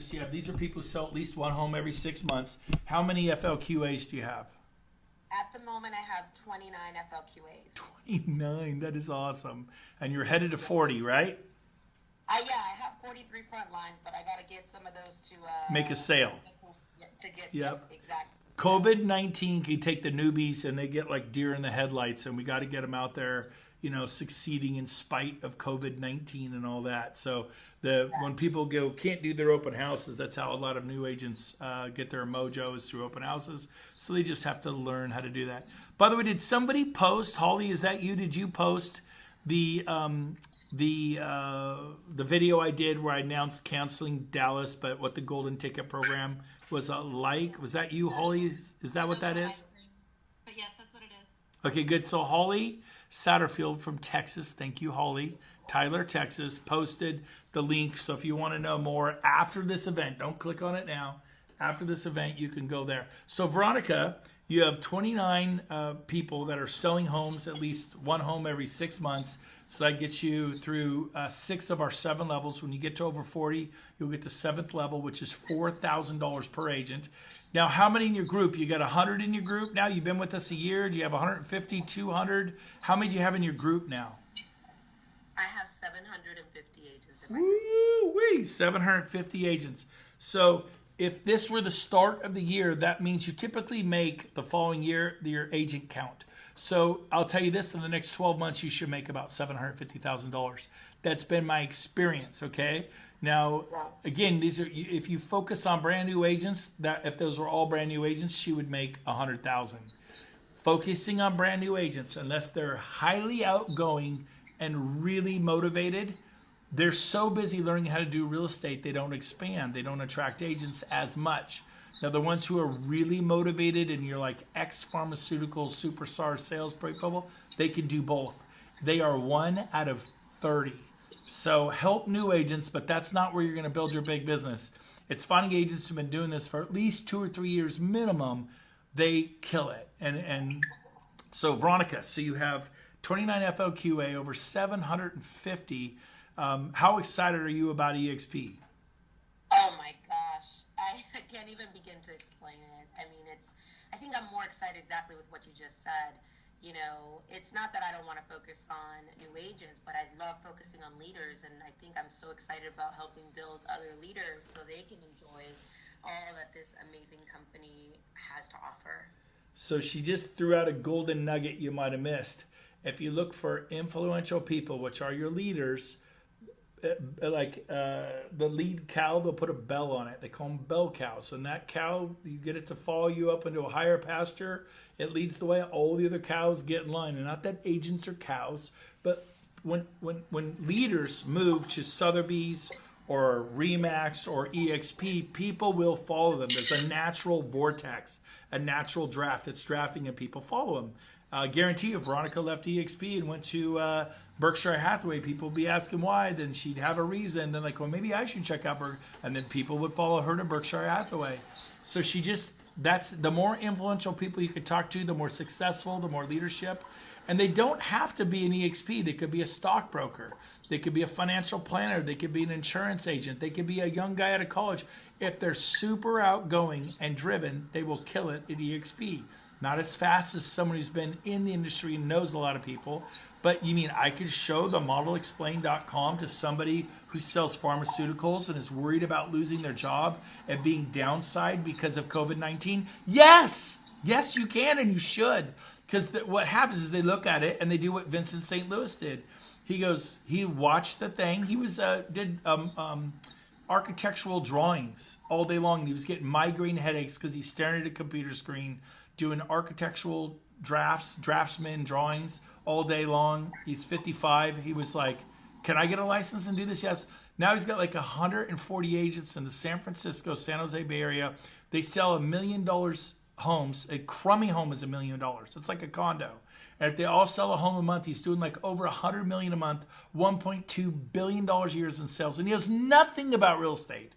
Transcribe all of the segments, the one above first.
agents do you have? These are people who sell at least one home every 6 months. How many FLQAs do you have? At the moment, I have 29 FLQAs. 29. That is awesome. And you're headed to 40, right? Yeah, I have 43 front lines, but I got to get some of those to Make a sale. To get Yep. exactly. COVID-19 can take the newbies and they get like deer in the headlights, and we got to get them out there, succeeding in spite of COVID-19 and all that. So when people can't do their open houses, that's how a lot of new agents get their mojo, is through open houses. So they just have to learn how to do that. By the way, did somebody post, Holly, is that you? Did you post the video I did where I announced canceling Dallas, but what the golden ticket program was like? Was that you, Holly? Is that what that is? But yes, that's what it is. Okay, good. So Holly Satterfield from Texas, thank you, Holly. Tyler, Texas, posted the link. So if you want to know more after this event, don't click on it now. After this event, you can go there. So Veronica, you have 29 people that are selling homes, at least one home every 6 months. So that gets you through 6 of our 7 levels. When you get to over 40, you'll get the 7th level, which is $4,000 per agent. Now, how many in your group? You got 100 in your group now? You've been with us a year. Do you have 150, 200? How many do you have in your group now? I have 750 agents in my group. Woo-wee, 750 agents. So if this were the start of the year, that means you typically make the following year your agent count. So I'll tell you this, in the next 12 months, you should make about $750,000. That's been my experience, okay? Now, again, these are, if you focus on brand new agents, that if those were all brand new agents, she would make 100,000. Focusing on brand new agents, unless they're highly outgoing and really motivated, they're so busy learning how to do real estate, they don't expand. They don't attract agents as much. Now, the ones who are really motivated and you're like ex-pharmaceutical superstar sales people, they can do both. They are 1 out of 30. So help new agents, but that's not where you're going to build your big business. It's finding agents who've been doing this for at least 2 or 3 years minimum. They kill it. And so Veronica, so you have 29 FLQA, over 750. How excited are you about EXP? Oh my gosh, I can't even begin to explain it. I mean, I think I'm more excited exactly with what you just said. It's not that I don't want to focus on new agents, but I love focusing on leaders. And I think I'm so excited about helping build other leaders so they can enjoy all that this amazing company has to offer. So she just threw out a golden nugget you might have missed. If you look for influential people, which are your leaders, the lead cow, they'll put a bell on it. They call them bell cows. And that cow, you get it to follow you up into a higher pasture. It leads the way. All the other cows get in line. And not that agents are cows, but when leaders move to Sotheby's or Remax or EXP, people will follow them. There's a natural vortex, a natural draft that's drafting, and people follow them. I guarantee you, if Veronica left EXP and went to Berkshire Hathaway, people would be asking why. Then she'd have a reason. Then like, well, maybe I should check out Berkshire. And then people would follow her to Berkshire Hathaway. So that's the more influential people you could talk to, the more successful, the more leadership. And they don't have to be an EXP. They could be a stockbroker. They could be a financial planner. They could be an insurance agent. They could be a young guy out of college. If they're super outgoing and driven, they will kill it at EXP. Not as fast as someone who's been in the industry and knows a lot of people. But you mean I could show the modelexplain.com to somebody who sells pharmaceuticals and is worried about losing their job and being downside because of COVID-19? Yes! Yes, you can, and you should. Because what happens is they look at it and they do what Vincent St. Louis did. He watched the thing. He did architectural drawings all day long. And he was getting migraine headaches because he's staring at a computer screen doing architectural draftsman drawings all day long. He's 55. He was like, can I get a license and do this? Yes. Now he's got like 140 agents in the San Francisco, San Jose Bay Area. They sell $1 million homes. A crummy home is $1 million. It's like a condo. And if they all sell a home a month, he's doing like over $100 million a month, $1.2 billion a year in sales. And he knows nothing about real estate.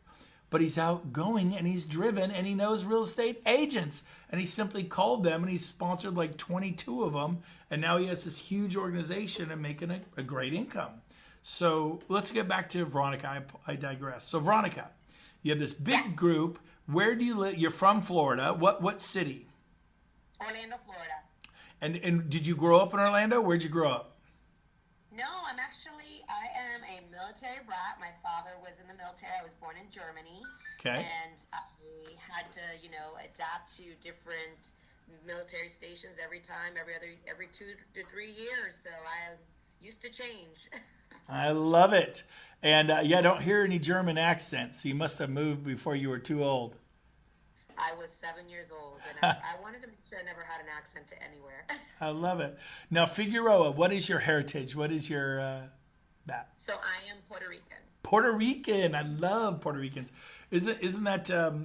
But he's outgoing and he's driven and he knows real estate agents. And he simply called them and he's sponsored like 22 of them. And now he has this huge organization and making a great income. So let's get back to Veronica. I digress. So Veronica, You have this big Yes. group. Where do you live? You're from Florida. What city? Orlando, Florida. And did you grow up in Orlando? Where'd you grow up? No, I am a military brat. My father was in the military. I was born in Germany. Okay. And I had to, adapt to different military stations every 2 to 3 years. So I'm used to change. I love it. And I don't hear any German accents. You must have moved before you were too old. I was 7 years old, and I wanted to make sure I never had an accent to anywhere. I love it. Now, Figueroa, what is your heritage? What is your that? So I am Puerto Rican. Puerto Rican. I love Puerto Ricans. Isn't that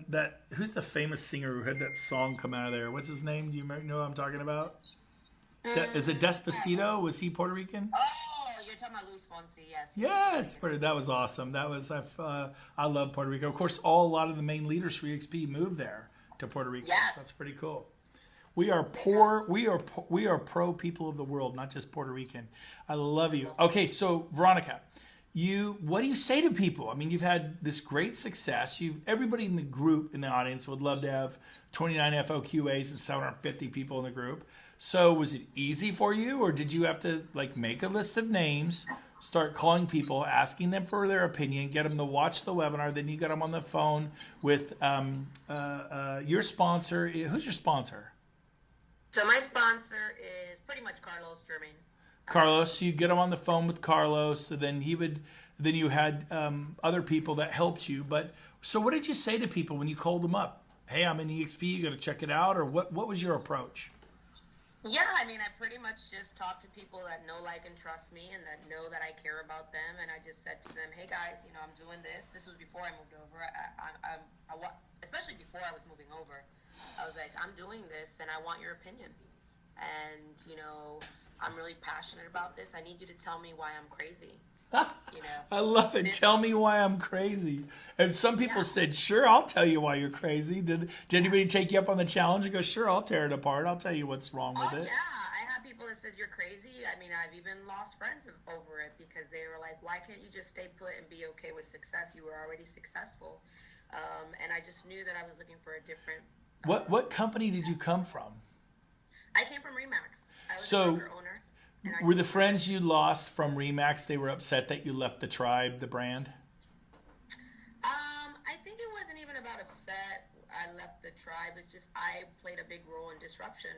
that who's the famous singer who had that song come out of there? What's his name? Do you know what I'm talking about? Is it Despacito? Was he Puerto Rican? Oh, you're talking about Luis Fonsi, yes. Yes, that was awesome. That was I love Puerto Rico. Of course, a lot of the main leaders for EXP moved there to Puerto Rico. Yes. So that's pretty cool. We are poor. We are pro people of the world, not just Puerto Rican. I love you. Okay, so Veronica, what do you say to people? I mean, you've had this great success. Everybody in the group, in the audience, would love to have 29 FOQAs and 750 people in the group. So was it easy for you, or did you have to make a list of names, start calling people, asking them for their opinion, get them to watch the webinar, then you got them on the phone with your sponsor? Who's your sponsor? So my sponsor is pretty much Carlos Germain. Carlos, so you get them on the phone with Carlos, so then you had other people that helped you. But so what did you say to people when you called them up? Hey, I'm in EXP, you got to check it out, or what was your approach? Yeah, I mean, I pretty much just talk to people that know, like, and trust me, and that know that I care about them. And I just said to them, "Hey guys, I'm doing this. This was before I moved over. Especially before I was moving over. I was like, I'm doing this, and I want your opinion. And I'm really passionate about this. I need you to tell me why I'm crazy." I love it. Tell me why I'm crazy. And some people said, "Sure, I'll tell you why you're crazy." Did anybody take you up on the challenge and go, "Sure, I'll tear it apart. I'll tell you what's wrong with it"? Yeah, I have people that says you're crazy. I mean, I've even lost friends over it because they were like, "Why can't you just stay put and be okay with success? You were already successful." And I just knew that I was looking for a different. What company did you come from? I came from Remax. I was So, a broker owner. Were the friends you lost from Remax, they were upset that you left the tribe, the brand? I think it wasn't even about upset. I left the tribe. It's just I played a big role in disruption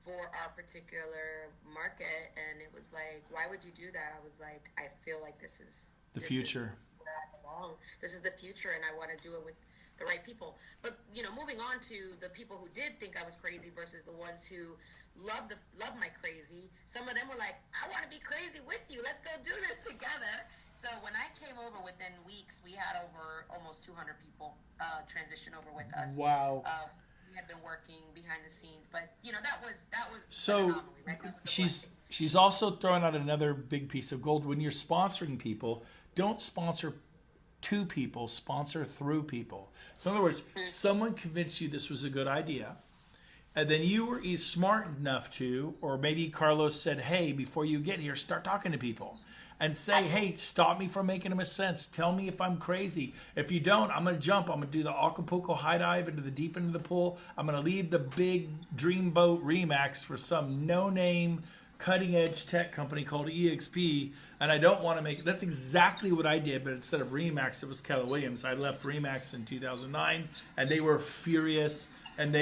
for our particular market, and it was like, why would you do that? I was like, I feel like this is the future. Where I belong. This is the future, and I want to do it with the right people. But moving on to the people who did think I was crazy versus the ones who loved my crazy. Some of them were like, "I want to be crazy with you. Let's go do this together." So when I came over, within weeks, we had over almost 200 people transition over with us. Wow. We had been working behind the scenes, but that was so an anomaly, right? That was she's also throwing out another big piece of gold. When you're sponsoring people, don't sponsor to people, sponsor through people. So in other words, someone convinced you this was a good idea, and then you were smart enough to, or maybe Carlos said, "Hey, before you get here, start talking to people and say, hey, stop me from making a sense. Tell me if I'm crazy. If you don't, I'm going to jump. I'm going to do the Acapulco high dive into the deep end of the pool. I'm going to leave the big dream boat Remax for some no-name cutting edge tech company called EXP, and I don't want to make it." That's exactly what I did, but instead of Remax, it was Keller Williams. I left Remax in 2009, and they were furious, and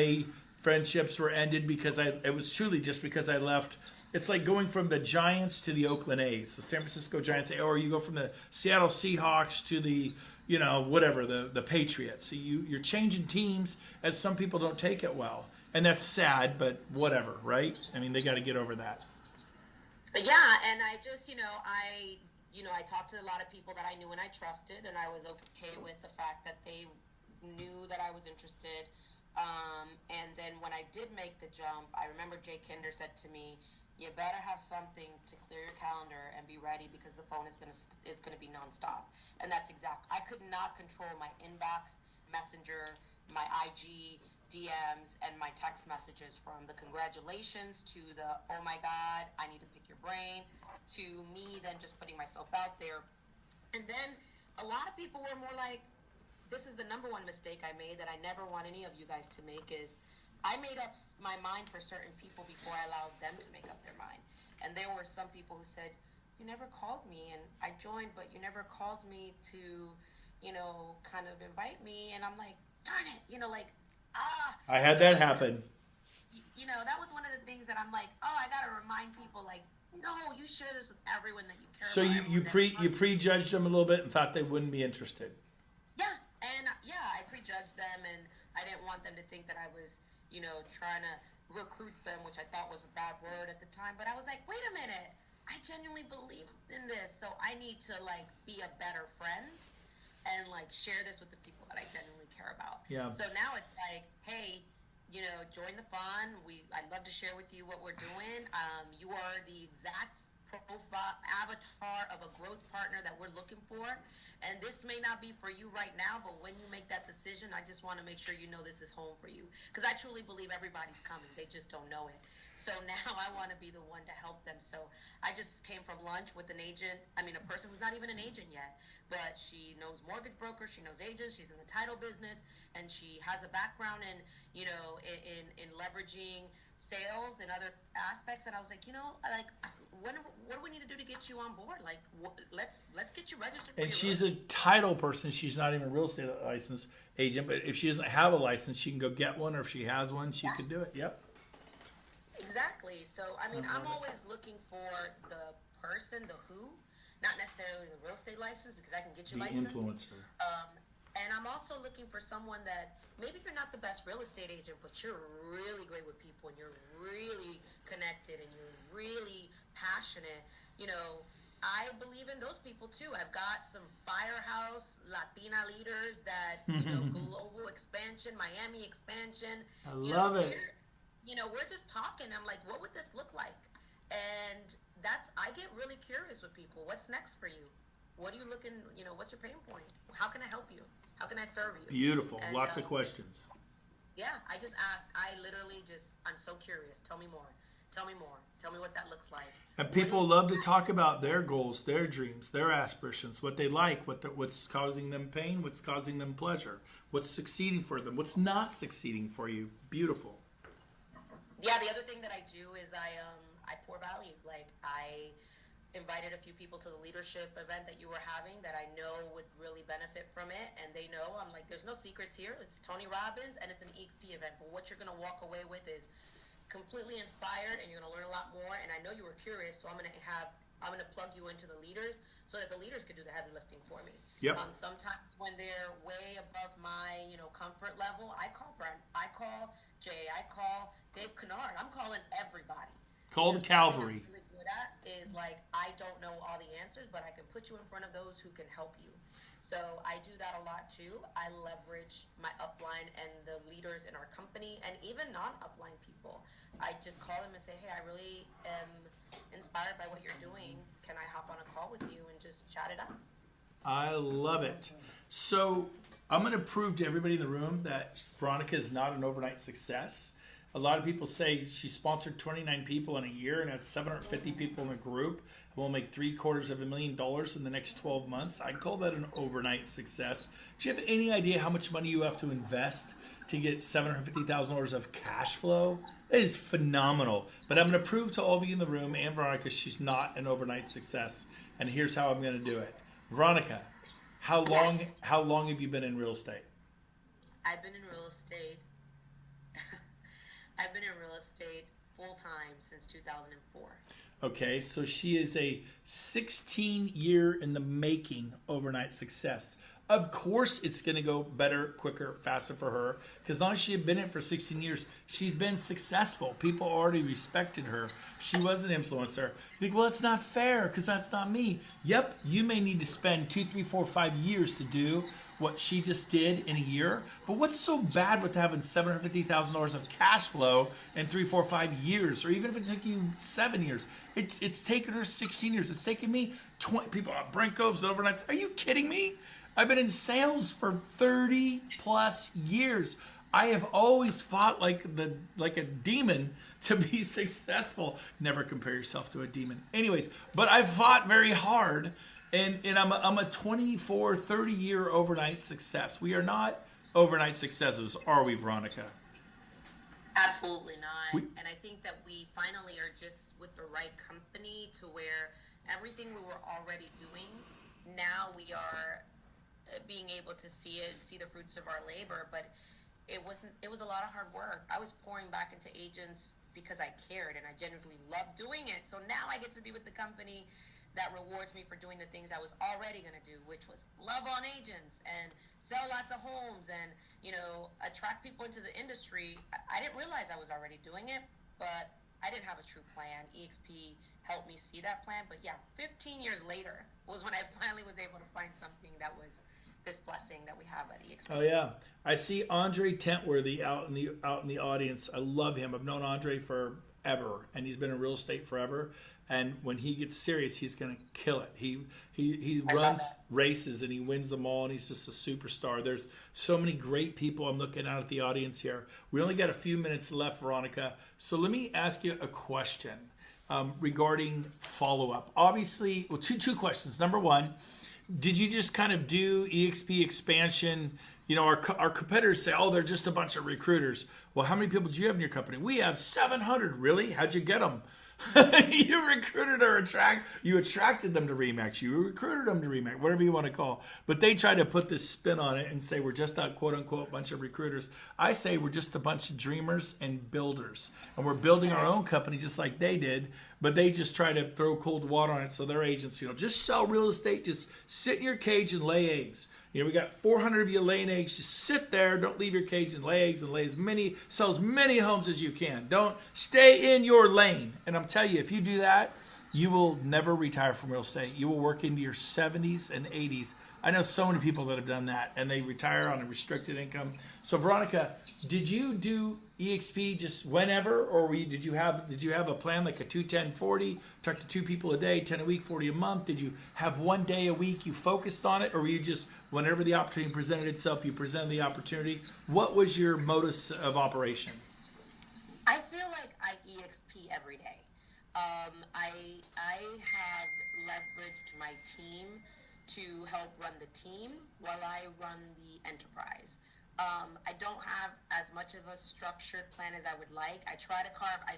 friendships were ended because it was truly just because I left. It's like going from the Giants to the Oakland A's, the San Francisco Giants, or you go from the Seattle Seahawks to the, the Patriots. So you're changing teams, as some people don't take it well. And that's sad, but whatever, right? I mean, they got to get over that. Yeah, and I just, I talked to a lot of people that I knew and I trusted, and I was okay with the fact that they knew that I was interested. And then when I did make the jump, I remember Jay Kinder said to me, "You better have something to clear your calendar and be ready because the phone is gonna be nonstop." And that's exact. I could not control my inbox, Messenger, my IG, DMs, and my text messages, from the congratulations to the "oh my God, I need to pick your brain," to me then just putting myself out there. And then a lot of people were more like, this is the number one mistake I made that I never want any of you guys to make is I made up my mind for certain people before I allowed them to make up their mind. And there were some people who said, you never called me, and I joined, but you never called me to, kind of invite me. And I'm like, darn it, I had that happen. That was one of the things that I'm like, oh, I got to remind people, like, no, you share this with everyone that you care so about. So you prejudged them a little bit and thought they wouldn't be interested. Yeah, and I prejudged them, and I didn't want them to think that I was, trying to recruit them, which I thought was a bad word at the time. But I was like, wait a minute, I genuinely believe in this, so I need to be a better friend and share this with the people that I genuinely care about. Yeah. So now it's like, hey, join the fun. I'd love to share with you what we're doing. You are the exact profile avatar of a growth partner that we're looking for, and this may not be for you right now, but when you make that decision, I just want to make sure you know this is home for you, because I truly believe everybody's coming, they just don't know it. So now I want to be the one to help them. So I just came from lunch with an agent, a person who's not even an agent yet, but she knows mortgage brokers, she knows agents, she's in the title business, and she has a background in leveraging sales and other aspects. And I was like, what do we need to do to get you on board? Let's get you registered. And she's a title person. She's not even a real estate license agent. But if she doesn't have a license, she can go get one. Or if she has one, she could do it. Yep. Exactly. So, I'm always looking for the person, the who, not necessarily the real estate license, because I can get you The licensed. influencer. And I'm also looking for someone that maybe you're not the best real estate agent, but you're really great with people, and you're really connected, and you're really passionate. I believe in those people too. I've got some firehouse Latina leaders that, global expansion, Miami expansion. I love it. We're just talking. I'm like, what would this look like? And I get really curious with people. What's next for you? What are you looking, what's your pain point? How can I help you? How can I serve you? Beautiful. And, Lots of questions. Yeah, I just ask. I literally I'm so curious. Tell me more. Tell me more. Tell me what that looks like. And people love to talk about their goals, their dreams, their aspirations, what they like, what's causing them pain, what's causing them pleasure, what's succeeding for them, what's not succeeding for you. Beautiful. Yeah, the other thing that I do is I pour value. I invited a few people to the leadership event that you were having that I know would really benefit from it, and they know. I'm like, there's no secrets here. It's Tony Robbins, and it's an EXP event, but what you're going to walk away with is completely inspired, and you're going to learn a lot more. And I know you were curious, so I'm going to plug you into the leaders so that the leaders could do the heavy lifting for me. Yep. Sometimes when they're way above my comfort level, I call Brent, I call Jay, I call Dave Kennard. I'm calling everybody. Call the cavalry. What I'm really good at is I don't know all the answers, but I can put you in front of those who can help you. So I do that a lot too. I leverage my upline and the leaders in our company, and even non-upline people. I just call them and say, hey, I really am inspired by what you're doing. Can I hop on a call with you and just chat it up? I love it. So I'm going to prove to everybody in the room that Veronica is not an overnight success. A lot of people say she sponsored 29 people in a year and had 750 people in a group and will make $750,000 in the next 12 months. I call that an overnight success. Do you have any idea how much money you have to invest to get $750,000 of cash flow? That is phenomenal. But I'm going to prove to all of you in the room and Veronica she's not an overnight success. And here's how I'm going to do it. Veronica, how long have you been in real estate? I've been in real estate. I've been in real estate full time since 2004. Okay, so she is a 16-year in the making overnight success. Of course, it's going to go better, quicker, faster for her because not only she had been in it for 16 years, she's been successful. People already respected her. She was an influencer. You think, well, it's not fair because that's not me. Yep, you may need to spend 2, 3, 4, 5 years to do what she just did in a year. But what's so bad with having $750,000 of cash flow in 3, 4, 5 years, or even if it took you 7 years? It's taken her 16 years. It's taken me 20. People, Brent Gove's overnights. Are you kidding me? I've been in sales for 30 plus years. I have always fought like a demon to be successful. Never compare yourself to a demon. Anyways, but I've fought very hard And I'm a 24, 30 year overnight success. We are not overnight successes, are we, Veronica? Absolutely not. We, And I think that we finally are just with the right company to where everything we were already doing, now we are being able to see it, see the fruits of our labor. But it was a lot of hard work. I was pouring back into agents because I cared and I genuinely loved doing it. So now I get to be with the company that rewards me for doing the things I was already going to do, which was love on agents and sell lots of homes and, attract people into the industry. I didn't realize I was already doing it, but I didn't have a true plan. EXP helped me see that plan. But yeah, 15 years later was when I finally was able to find something that was this blessing that we have at EXP. Oh yeah, I see Andre Tentworthy out in the audience. I love him. I've known Andre forever, and he's been in real estate forever. And when he gets serious, he's going to kill it. He runs races and he wins them all, and he's just a superstar. There's so many great people I'm looking at the audience here. We only got a few minutes left, Veronica. So let me ask you a question regarding follow-up. Obviously, well, two questions. Number one, did you just kind of do EXP expansion? Our competitors say, oh, they're just a bunch of recruiters. Well, how many people do you have in your company? We have 700. Really? How'd you get them? You recruited or you attracted them to Remax. You recruited them to Remax, whatever you want to call. But they try to put this spin on it and say we're just a quote unquote bunch of recruiters. I say we're just a bunch of dreamers and builders, and we're building our own company just like they did. But they just try to throw cold water on it. So their agents, just sell real estate, just sit in your cage and lay eggs. We got 400 of you laying eggs. Just sit there. Don't leave your cage and lay eggs and sell as many homes as you can. Don't stay in your lane. And I'm telling you, if you do that, you will never retire from real estate. You will work into your 70s and 80s. I know so many people that have done that, and they retire on a restricted income. So, Veronica, did you do EXP just whenever, or did you have a plan like a 2-10-40, talk to 2 people a day, 10 a week, 40 a month? Did you have one day a week you focused on it, or were you just whenever the opportunity presented itself, you presented the opportunity? What was your modus of operation? I feel like I EXP every day. I have leveraged my team to help run the team while I run the enterprise. I don't have as much of a structured plan as I would like. I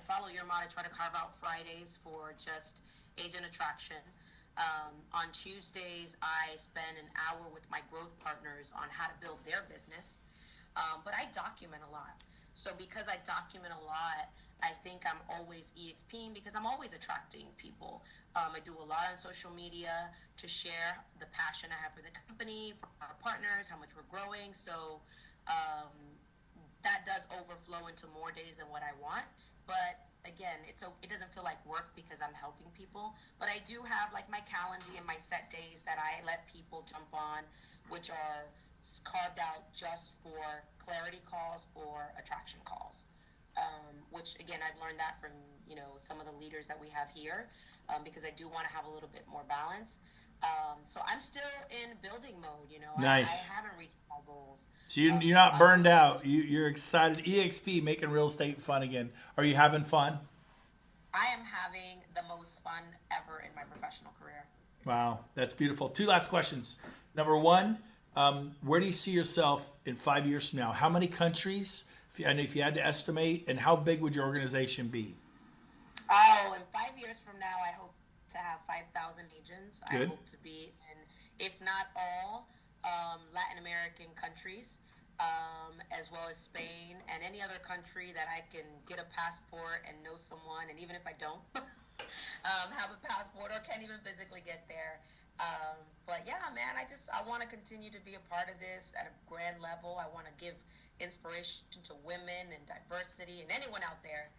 follow your model, I try to carve out Fridays for just agent attraction. On Tuesdays, I spend an hour with my growth partners on how to build their business. But I document a lot. So because I document a lot, I think I'm always EXPing because I'm always attracting people. I do a lot on social media to share the passion I have for the company, for our partners, how much we're growing. So that does overflow into more days than what I want. But again, it doesn't feel like work because I'm helping people. But I do have like my calendar and my set days that I let people jump on, which are carved out just for clarity calls or attraction calls. Which again, I've learned that from some of the leaders that we have here, because I do want to have a little bit more balance. So I'm still in building mode. Nice. I haven't reached my goals. So you're not burned out. You're excited. EXP making real estate fun again. Are you having fun? I am having the most fun ever in my professional career. Wow, that's beautiful. 2 last questions. Number 1, where do you see yourself in 5 years from now? How many countries? If you had to estimate, and how big would your organization be? Oh, in 5 years from now, I hope to have 5,000 agents. Good. I hope to be in, if not all, Latin American countries, as well as Spain and any other country that I can get a passport and know someone, and even if I don't have a passport or can't even physically get there. But yeah, man, I want to continue to be a part of this at a grand level. I want to give inspiration to women and diversity and anyone out there.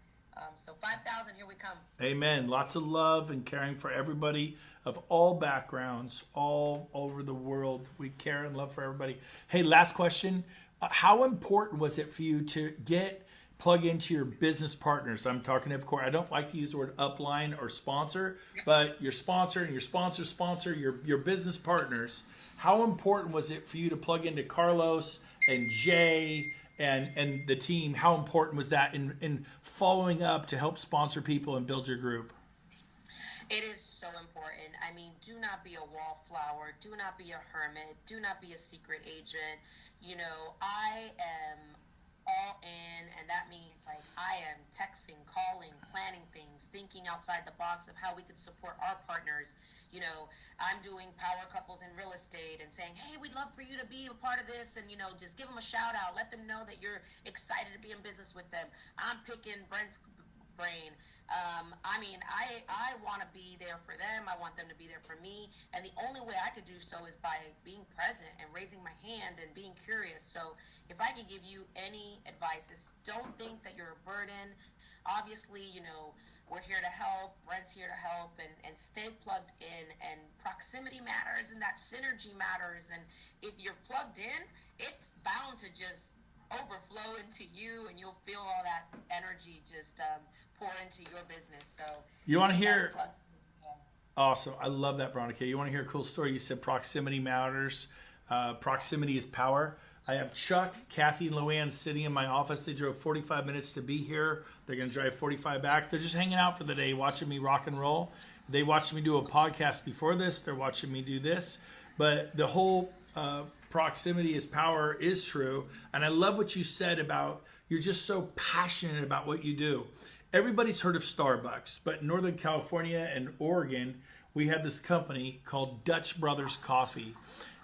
So 5,000, here we come. Amen. Lots of love and caring for everybody of all backgrounds, all over the world. We care and love for everybody. Hey, last question. How important was it for you to plug into your business partners? I'm talking, of course, I don't like to use the word upline or sponsor, but your sponsor and your sponsor, your business partners. How important was it for you to plug into Carlos and Jay and the team? How important was that in following up to help sponsor people and build your group? It is so important. I mean, do not be a wallflower. Do not be a hermit. Do not be a secret agent. You know, I am all in, and that means like I am texting, calling, planning things, thinking outside the box of how we could support our partners. You know, I'm doing power couples in real estate and saying, hey, we'd love for you to be a part of this, and, you know, just give them a shout out. Let them know that you're excited to be in business with them. I'm picking Brent's brain. I mean, I want to be there for them. I want them to be there for me. And the only way I could do so is by being present and raising my hand and being curious. So if I could give you any advice, is don't think that you're a burden. Obviously, you know, we're here to help. Brent's here to help, and stay plugged in. And proximity matters, and that synergy matters. And if you're plugged in, it's bound to just overflow into you, and you'll feel all that energy just pour into your business. So you want to hear? Awesome. I love that, Veronica. You want to hear a cool story? You said proximity matters. Proximity is power. I have Chuck, Kathy, and Luann sitting in my office. They drove 45 minutes to be here. They're going to drive 45 back. They're just hanging out for the day, watching me rock and roll. They watched me do a podcast before this. They're watching me do this. But the whole proximity is power is true. And I love what you said about you're just so passionate about what you do. Everybody's heard of Starbucks, but in Northern California and Oregon, we have this company called Dutch Brothers Coffee.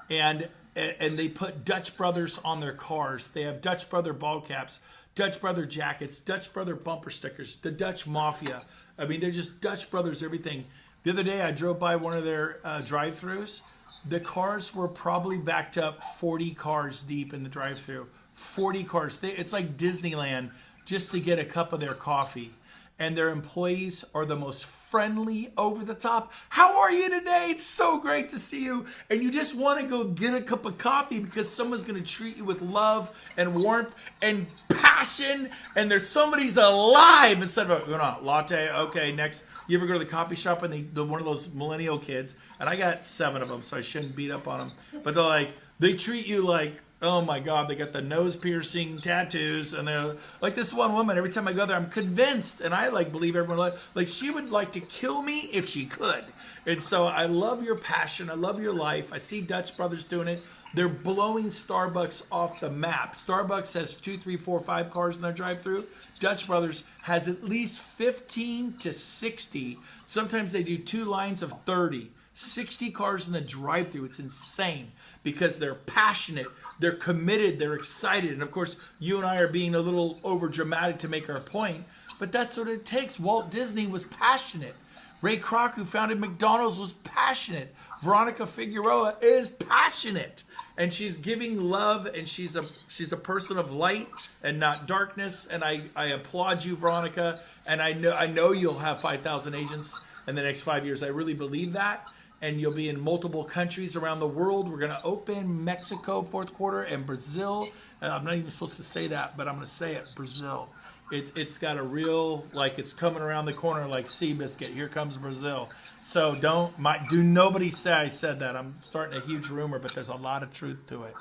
And they put Dutch Brothers on their cars. They have Dutch Brother ball caps, Dutch Brother jackets, Dutch Brother bumper stickers, the Dutch Mafia. I mean, they're just Dutch Brothers, everything. The other day, I drove by one of their drive-thrus. The cars were probably backed up 40 cars deep in the drive-thru. 40 cars. It's like Disneyland just to get a cup of their coffee. And their employees are the most friendly, over the top. How are you today? It's so great to see you. And you just want to go get a cup of coffee because someone's going to treat you with love and warmth and passion. And there's somebody's alive instead of a latte. Okay, next. You ever go to the coffee shop and one of those millennial kids, and I got 7 of them, so I shouldn't beat up on them. But they treat you like, oh my God, they got the nose piercing tattoos, and they're like this one woman. Every time I go there, I'm convinced, and I believe everyone like she would like to kill me if she could. And so I love your passion. I love your life. I see Dutch Brothers doing it. They're blowing Starbucks off the map. Starbucks has 2, 3, 4, 5 cars in their drive-thru. Dutch Brothers has at least 15 to 60. Sometimes they do 2 lines of 30. 60 cars in the drive-thru. It's insane because they're passionate, they're committed, they're excited. And of course, you and I are being a little over dramatic to make our point, but that's what it takes. Walt Disney was passionate. Ray Kroc, who founded McDonald's, was passionate. Veronica Figueroa is passionate. And she's giving love, and she's a person of light and not darkness. And I applaud you, Veronica. And I know you'll have 5,000 agents in the next 5 years. I really believe that. And you'll be in multiple countries around the world. We're going to open Mexico fourth quarter and Brazil. I'm not even supposed to say that, but I'm going to say it, Brazil. It's got a real, it's coming around the corner like Seabiscuit. Here comes Brazil. So do nobody say I said that. I'm starting a huge rumor, but there's a lot of truth to it.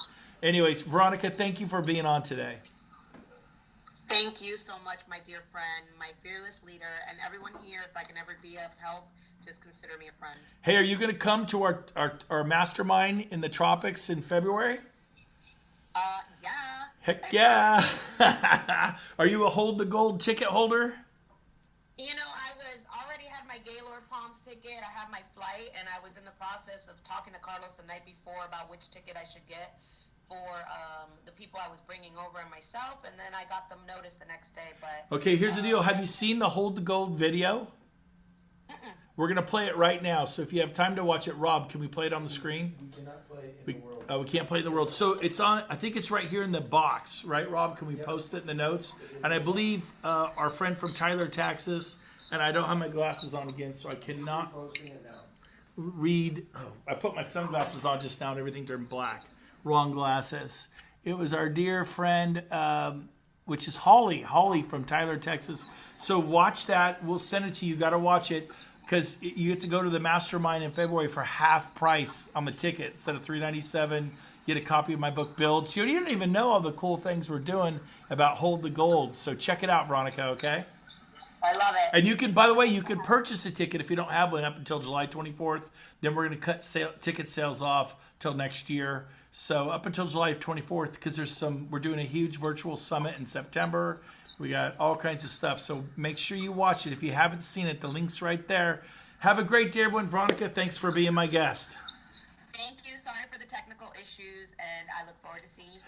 Anyways, Veronica, thank you for being on today. Thank you so much, my dear friend, my fearless leader, and everyone here. If I can ever be of help, just consider me a friend. Hey, are you going to come to our mastermind in the tropics in February? Yeah. Heck yeah. Are you a Hold the Gold ticket holder? You know, I already had my Gaylord Palms ticket. I had my flight, and I was in the process of talking to Carlos the night before about which ticket I should get for the people I was bringing over and myself, and then I got them notice the next day. But okay, here's the deal. Have you seen the Hold the Gold video? We're going to play it right now, so if you have time to watch it, Rob, can we play it on the screen? We cannot play it in the world. We can't play it in the world. So it's on, I think it's right here in the box, right, Rob? Can we post it in the notes? And I believe our friend from Tyler, Texas, and I don't have my glasses on again, so I cannot read. Oh, I put my sunglasses on just now and everything turned black. Wrong glasses. It was our dear friend, which is Holly from Tyler, Texas. So watch that. We'll send it to you. You got to watch it. Because you get to go to the mastermind in February for half price on the ticket. Instead of $397, get a copy of my book, Build. So you don't even know all the cool things we're doing about Hold the Gold. So check it out, Veronica, okay? I love it. And you can, by the way, you can purchase a ticket if you don't have one up until July 24th. Then we're going to cut ticket sales off till next year. So up until July 24th, because we're doing a huge virtual summit in September. We got all kinds of stuff. So make sure you watch it. If you haven't seen it, the link's right there. Have a great day, everyone. Veronica, thanks for being my guest. Thank you. Sorry for the technical issues, and I look forward to seeing you soon.